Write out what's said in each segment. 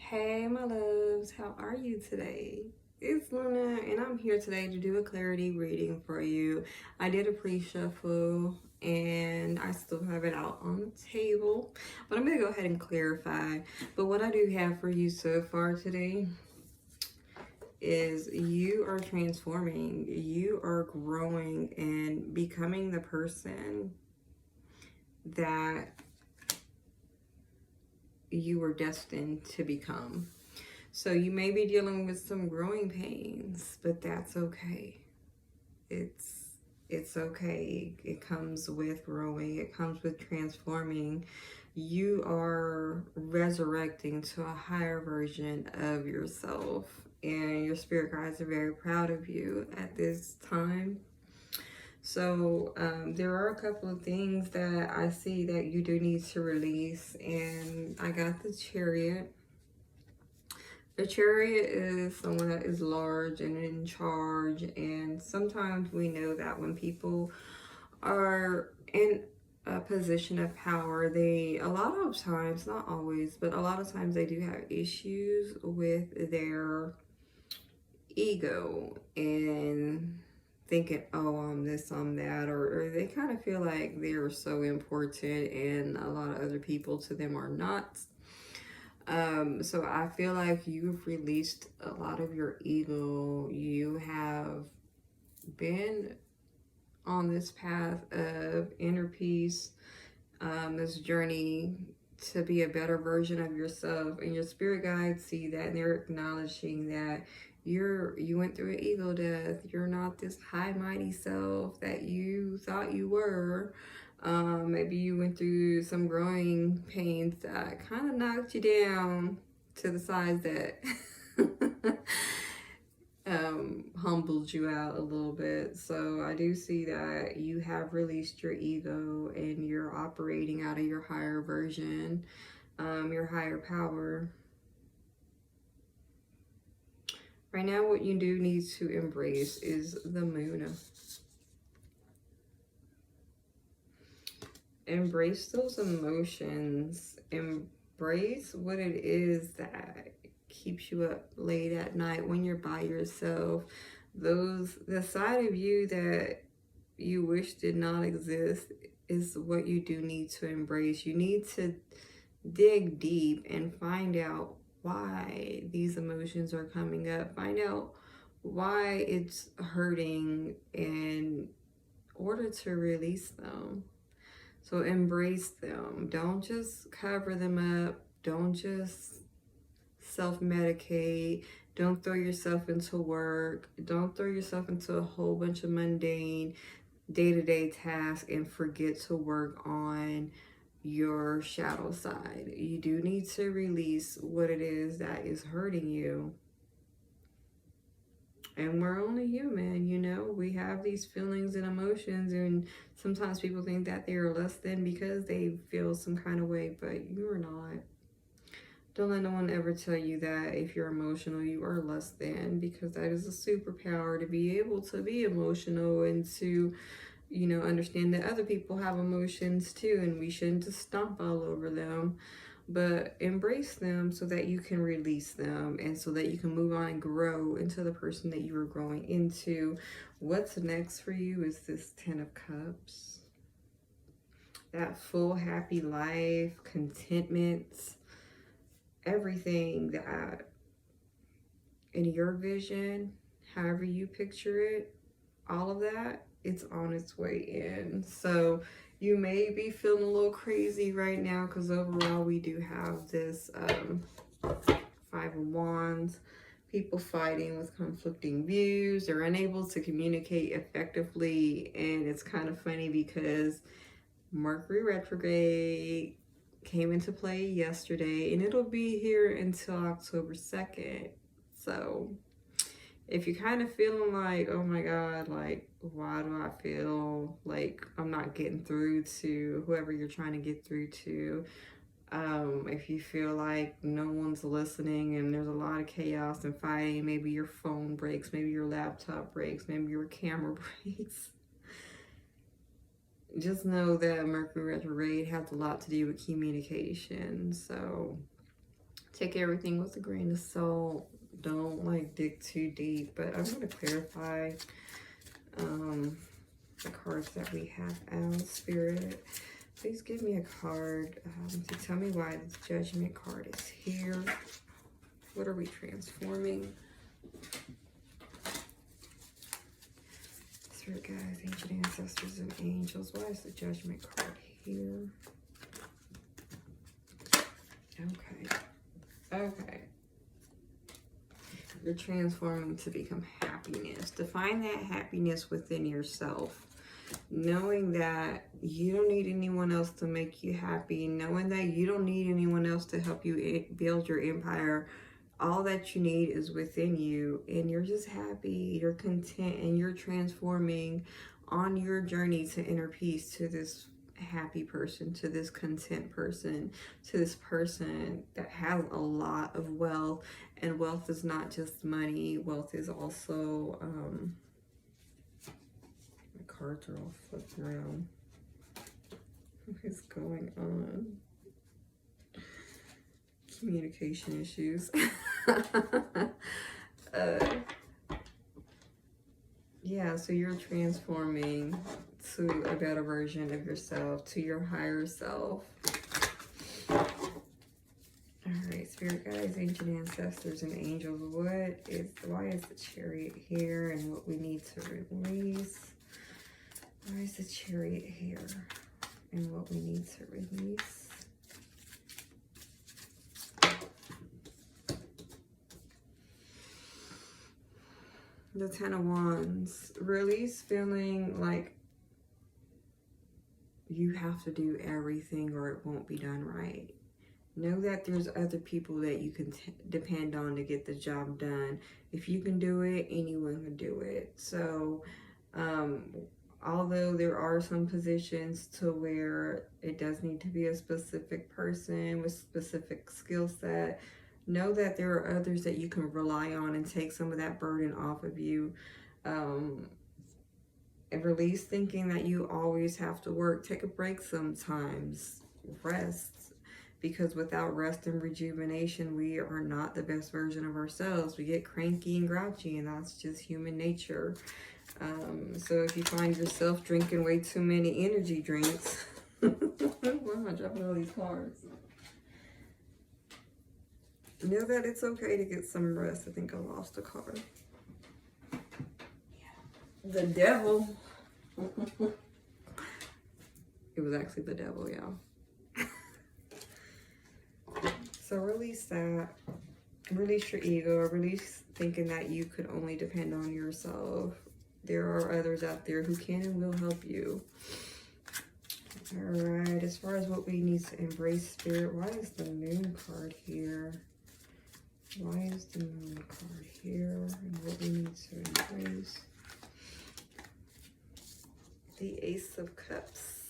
Hey, my loves, how are you today? It's Luna, and I'm here today to do a clarity reading for you. I did a pre-shuffle, and I still have it out on the table, but I'm going to go ahead and clarify. But what I do have for you so far today is you are transforming, you are growing and becoming the person that you were destined to become. So you may be dealing with some growing pains, but that's okay. It's okay. It comes with growing. It comes with transforming. You are resurrecting to a higher version of yourself, and your spirit guides are very proud of you at this time. So there are a couple of things that I see that you do need to release, and I got the Chariot. The Chariot is someone that is large and in charge, and sometimes we know that when people are in a position of power, they, a lot of times, not always, but a lot of times they do have issues with their ego and thinking, oh, I'm this, I'm that, or they kind of feel like they're so important and a lot of other people to them are not. So I feel like you've released a lot of your ego. You have been on this path of inner peace, this journey to be a better version of yourself, and your spirit guides see that and they're acknowledging that you went through an ego death. You're not this high mighty self that you thought you were. Maybe you went through some growing pains that kind of knocked you down to the size that humbled you out a little bit. So I do see that you have released your ego and you're operating out of your higher version, your higher power. Right now, what you do need to embrace is the moon. Embrace those emotions. Embrace what it is that keeps you up late at night when you're by yourself. The side of you that you wish did not exist is what you do need to embrace. You need to dig deep and find out why these emotions are coming up. Find out why it's hurting in order to release them. So embrace them. Don't just cover them up. Don't just self-medicate. Don't throw yourself into work. Don't throw yourself into a whole bunch of mundane day-to-day tasks and forget to work on your shadow side. You do need to release what it is that is hurting you. And we're only human, you know, we have these feelings and emotions, and sometimes people think that they are less than because they feel some kind of way, but you're not. Don't let no one ever tell you that if you're emotional, you are less than, because that is a superpower to be able to be emotional and to, you know, understand that other people have emotions too, and we shouldn't just stomp all over them, but embrace them so that you can release them and so that you can move on and grow into the person that you are growing into. What's next for you is this 10 of Cups. That full happy life, contentment, everything that in your vision, however you picture it, all of that, it's on its way in. So you may be feeling a little crazy right now because overall we do have this Five of Wands. People fighting with conflicting views. They're unable to communicate effectively, and it's kind of funny because Mercury retrograde came into play yesterday, and it'll be here until October 2nd. So if you're kind of feeling like, oh my God, like, why do I feel like I'm not getting through to whoever you're trying to get through to? If you feel like no one's listening and there's a lot of chaos and fighting, maybe your phone breaks, maybe your laptop breaks, maybe your camera breaks. Just know that Mercury retrograde has a lot to do with communication. So Take everything with a grain of salt. Don't like dig too deep, but I'm going to clarify the cards that we have out. Spirit, please give me a card to tell me why the Judgment card is here. What are we transforming? Spirit guides, ancient ancestors, and angels. Why is the Judgment card here? Okay. Okay. You're transforming to become happiness. To find that happiness within yourself. Knowing that you don't need anyone else to make you happy. Knowing that you don't need anyone else to help you build your empire. All that you need is within you. And you're just happy. You're content. And you're transforming on your journey to inner peace, to this happy person, to this content person, to this person that has a lot of wealth. And wealth is not just money. Wealth is also my cards are all flipped around. What is going on? Communication issues. Yeah, so you're transforming to a better version of yourself, to your higher self. Alright, spirit guides, ancient ancestors, and angels. Why is the Chariot here and what we need to release? Why is the Chariot here and what we need to release? The Ten of Wands. Release feeling like you have to do everything or it won't be done right. Know that there's other people that you can depend on to get the job done. If you can do it, anyone can do it. So, although there are some positions to where it does need to be a specific person with specific skill set, know that there are others that you can rely on and take some of that burden off of you. And release thinking that you always have to work. Take a break sometimes. Rest. Because without rest and rejuvenation, we are not the best version of ourselves. We get cranky and grouchy, and that's just human nature. So if you find yourself drinking way too many energy drinks, why am I dropping all these cards? Know that it's okay to get some rest. I think I lost a card. The Devil. It was actually the Devil, y'all. So release that. Release your ego. Release thinking that you could only depend on yourself. There are others out there who can and will help you. Alright, as far as what we need to embrace, Spirit, why is the Moon card here? Why is the Moon card here? And what we need to embrace? The Ace of Cups.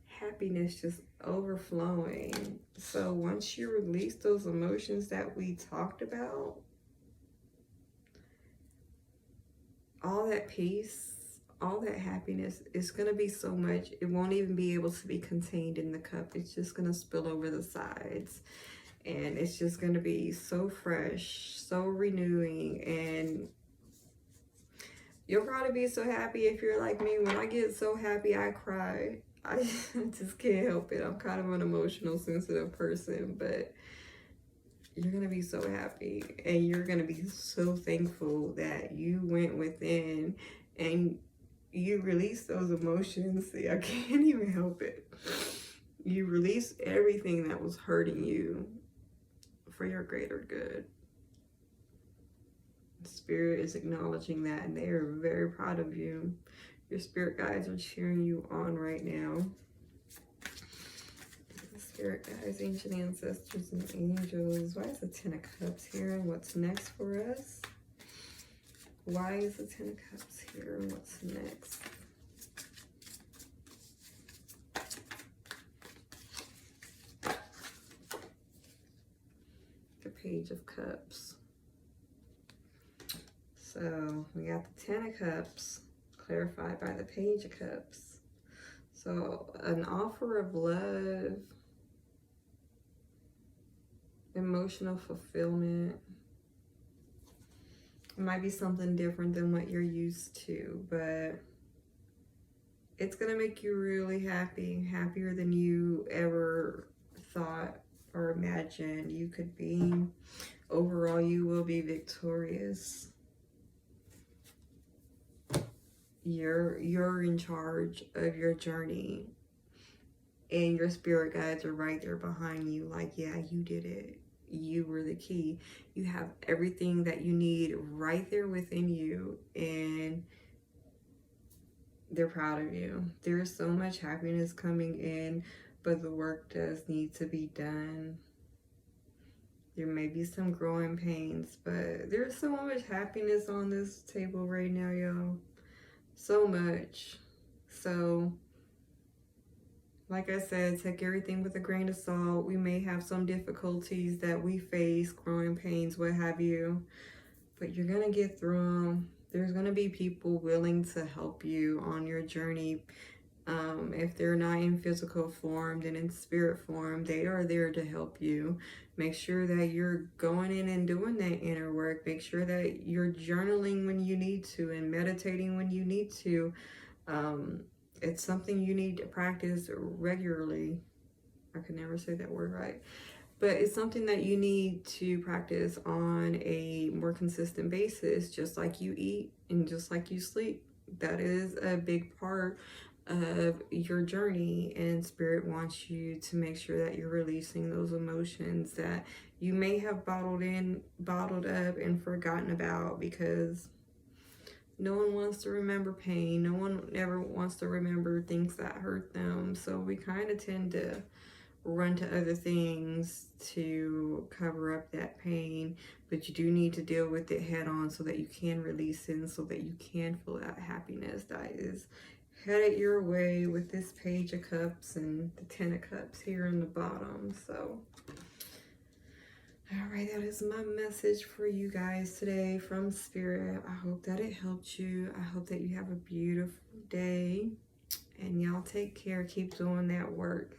Happiness just overflowing. So once you release those emotions that we talked about, all that peace, all that happiness is going to be so much, it won't even be able to be contained in the cup. It's just going to spill over the sides. And it's just going to be so fresh, so renewing. And you'll probably be so happy if you're like me. When I get so happy, I cry. I just can't help it. I'm kind of an emotional, sensitive person, but you're going to be so happy and you're going to be so thankful that you went within and you released those emotions. See, I can't even help it. You released everything that was hurting you for your greater good. Spirit is acknowledging that and they are very proud of you. Your spirit guides are cheering you on right now. Spirit guides, ancient ancestors, and angels. Why is the Ten of Cups here and what's next for us? Why is the Ten of Cups here and what's next? The Page of Cups. So we got the Ten of Cups clarified by the Page of Cups. So an offer of love emotional fulfillment. It might be something different than what you're used to, but it's going to make you really happy, happier than you ever thought or imagined you could be. Overall, you will be victorious. You're in charge of your journey, and your spirit guides are right there behind you, like, yeah, you did it. You were the key. You have everything that you need right there within you, and they're proud of you. There's so much happiness coming in, but the work does need to be done. There may be some growing pains, but there's so much happiness on this table right now, y'all. So much. So, like I said, take everything with a grain of salt. We may have some difficulties that we face, growing pains, what have you, but you're going to get through them. There's going to be people willing to help you on your journey. If they're not in physical form, then in spirit form, they are there to help you. Make sure that you're going in and doing that inner work. Make sure that you're journaling when you need to and meditating when you need to. It's something you need to practice regularly. I can never say that word right. But it's something that you need to practice on a more consistent basis, just like you eat and just like you sleep. That is a big part of your journey, and spirit wants you to make sure that you're releasing those emotions that you may have bottled up and forgotten about, because no one wants to remember pain. No one ever wants to remember things that hurt them. So we kind of tend to run to other things to cover up that pain, but you do need to deal with it head on so that you can release it and so that you can feel that happiness that is headed your way with this Page of Cups and the Ten of Cups here in the bottom. So, all right, that is my message for you guys today from Spirit. I hope that it helped you. I hope that you have a beautiful day, and y'all take care. Keep doing that work.